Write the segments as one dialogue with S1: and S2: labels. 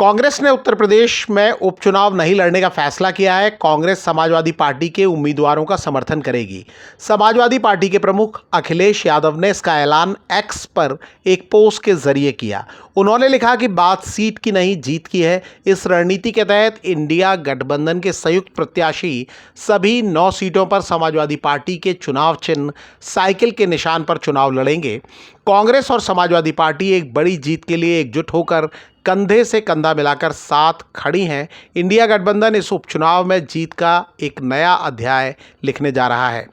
S1: कांग्रेस ने उत्तर प्रदेश में उपचुनाव नहीं लड़ने का फैसला किया है। कांग्रेस समाजवादी पार्टी के उम्मीदवारों का समर्थन करेगी। समाजवादी पार्टी के प्रमुख अखिलेश यादव ने इसका ऐलान एक्स पर एक पोस्ट के जरिए किया। उन्होंने लिखा कि बात सीट की नहीं, जीत की है। इस रणनीति के तहत इंडिया गठबंधन के संयुक्त प्रत्याशी सभी 9 सीटों पर समाजवादी पार्टी के चुनाव चिन्ह साइकिल के निशान पर चुनाव लड़ेंगे। कांग्रेस और समाजवादी पार्टी एक बड़ी जीत के लिए एकजुट होकर कंधे से कंधा मिलाकर साथ खड़ी हैं। इंडिया गठबंधन इस उपचुनाव में जीत का एक नया अध्याय लिखने जा रहा है।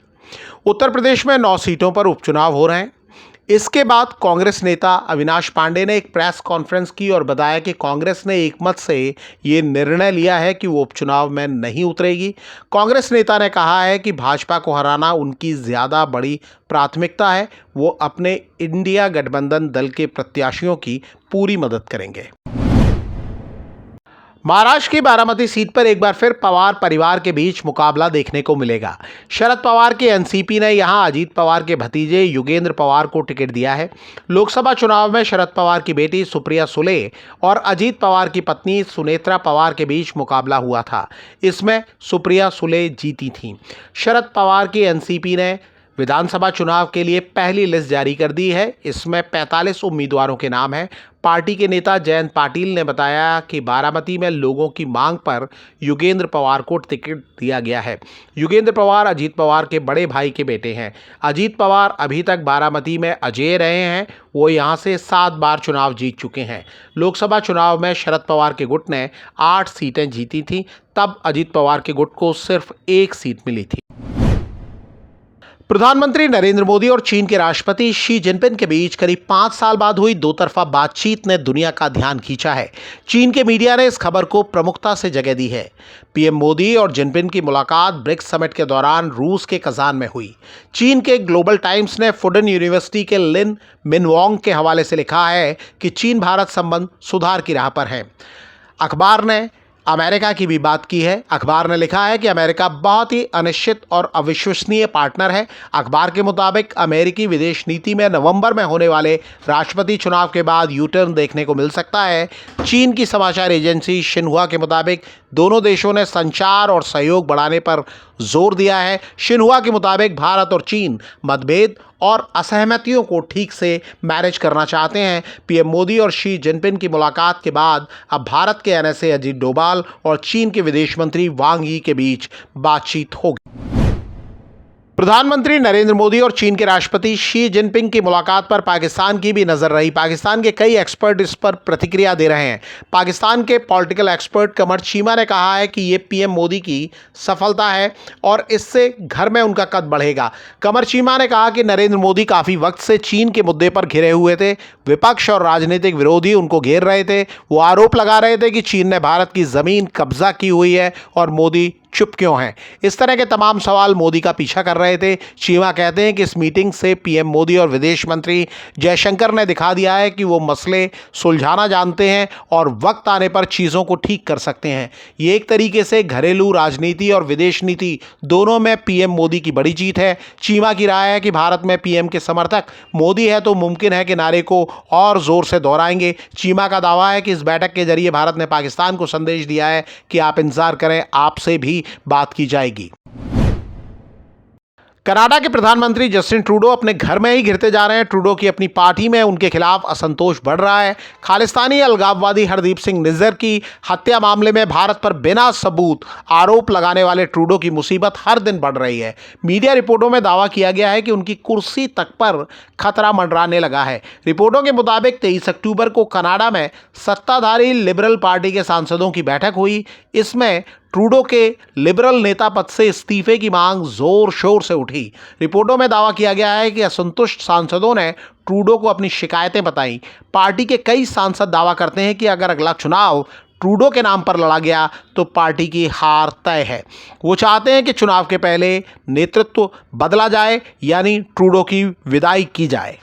S1: उत्तर प्रदेश में 9 सीटों पर उपचुनाव हो रहे हैं। इसके बाद कांग्रेस नेता अविनाश पांडे ने एक प्रेस कॉन्फ्रेंस की और बताया कि कांग्रेस ने एकमत से ये निर्णय लिया है कि वो उपचुनाव में नहीं उतरेगी। कांग्रेस नेता ने कहा है कि भाजपा को हराना उनकी ज़्यादा बड़ी प्राथमिकता है। वो अपने इंडिया गठबंधन दल के प्रत्याशियों की पूरी मदद करेंगे। महाराष्ट्र की बारामती सीट पर एक बार फिर पवार परिवार के बीच मुकाबला देखने को मिलेगा। शरद पवार के एनसीपी ने यहां अजीत पवार के भतीजे युगेंद्र पवार को टिकट दिया है। लोकसभा चुनाव में शरद पवार की बेटी सुप्रिया सुले और अजीत पवार की पत्नी सुनेत्रा पवार के बीच मुकाबला हुआ था। इसमें सुप्रिया सुले जीती थीं। शरद पवार की एनसीपी ने विधानसभा चुनाव के लिए पहली लिस्ट जारी कर दी है। इसमें 45 उम्मीदवारों के नाम हैं। पार्टी के नेता जयंत पाटिल ने बताया कि बारामती में लोगों की मांग पर युगेंद्र पवार को टिकट दिया गया है। युगेंद्र पवार अजीत पवार के बड़े भाई के बेटे हैं। अजीत पवार अभी तक बारामती में अजेय रहे हैं। वो यहां से 7 बार चुनाव जीत चुके हैं। लोकसभा चुनाव में शरद पवार के गुट ने 8 सीटें जीती थीं। तब अजीत पवार के गुट को सिर्फ 1 सीट मिली थी। प्रधानमंत्री नरेंद्र मोदी और चीन के राष्ट्रपति शी जिनपिंग के बीच करीब 5 साल बाद हुई दोतरफा बातचीत ने दुनिया का ध्यान खींचा है। चीन के मीडिया ने इस खबर को प्रमुखता से जगह दी है। पीएम मोदी और जिनपिंग की मुलाकात ब्रिक्स समिट के दौरान रूस के कजान में हुई। चीन के ग्लोबल टाइम्स ने फुडन यूनिवर्सिटी के लिन मिनवोंग के हवाले से लिखा है कि चीन भारत संबंध सुधार की राह पर है। अखबार ने अमेरिका की भी बात की है। अखबार ने लिखा है कि अमेरिका बहुत ही अनिश्चित और अविश्वसनीय पार्टनर है। अखबार के मुताबिक अमेरिकी विदेश नीति में नवंबर में होने वाले राष्ट्रपति चुनाव के बाद यू टर्न देखने को मिल सकता है। चीन की समाचार एजेंसी शिन्हुआ के मुताबिक दोनों देशों ने संचार और सहयोग बढ़ाने पर जोर दिया है। शिन्हुआ के मुताबिक भारत और चीन मतभेद और असहमतियों को ठीक से मैनेज करना चाहते हैं। पीएम मोदी और शी जिनपिंग की मुलाकात के बाद अब भारत के एनएसए अजीत डोभाल और चीन के विदेश मंत्री वांग यी के बीच बातचीत होगी। प्रधानमंत्री नरेंद्र मोदी और चीन के राष्ट्रपति शी जिनपिंग की मुलाकात पर पाकिस्तान की भी नजर रही। पाकिस्तान के कई एक्सपर्ट इस पर प्रतिक्रिया दे रहे हैं। पाकिस्तान के पॉलिटिकल एक्सपर्ट कमर चीमा ने कहा है कि ये पीएम मोदी की सफलता है और इससे घर में उनका कद बढ़ेगा। कमर चीमा ने कहा कि नरेंद्र मोदी काफ़ी वक्त से चीन के मुद्दे पर घिरे हुए थे। विपक्ष और राजनीतिक विरोधी उनको घेर रहे थे। वो आरोप लगा रहे थे कि चीन ने भारत की ज़मीन कब्जा की हुई है और मोदी चुप क्यों हैं। इस तरह के तमाम सवाल मोदी का पीछा कर रहे थे। चीमा कहते हैं कि इस मीटिंग से पीएम मोदी और विदेश मंत्री जयशंकर ने दिखा दिया है कि वो मसले सुलझाना जानते हैं और वक्त आने पर चीज़ों को ठीक कर सकते हैं। ये एक तरीके से घरेलू राजनीति और विदेश नीति दोनों में पीएम मोदी की बड़ी जीत है। चीमा की राय है कि भारत में पीएम के समर्थक मोदी है तो मुमकिन है कि नारे को और जोर से दोहराएंगे। चीमा का दावा है कि इस बैठक के जरिए भारत ने पाकिस्तान को संदेश दिया है कि आप इंतजार करें, आपसे भी बात की जाएगी। कनाडा के प्रधानमंत्री जस्टिन ट्रूडो अपने घर में ही घिरते जा रहे हैं। ट्रूडो की अपनी पार्टी में उनके खिलाफ असंतोष बढ़ रहा है। खालिस्तानी अलगाववादी हरदीप सिंह निज्जर की हत्या मामले में भारत पर बिना सबूत आरोप लगाने वाले ट्रूडो की मुसीबत हर दिन बढ़ रही है। मीडिया रिपोर्टों में दावा किया गया है कि उनकी कुर्सी तक पर खतरा मंडराने लगा है। रिपोर्टों के मुताबिक 23 अक्टूबर को कनाडा में सत्ताधारी लिबरल पार्टी के सांसदों की बैठक हुई। इसमें ट्रूडो के लिबरल नेता पद से इस्तीफे की मांग जोर शोर से उठी। रिपोर्टों में दावा किया गया है कि असंतुष्ट सांसदों ने ट्रूडो को अपनी शिकायतें बताई। पार्टी के कई सांसद दावा करते हैं कि अगर अगला चुनाव ट्रूडो के नाम पर लड़ा गया तो पार्टी की हार तय है। वो चाहते हैं कि चुनाव के पहले नेतृत्व बदला जाए, यानी ट्रूडो की विदाई की जाए।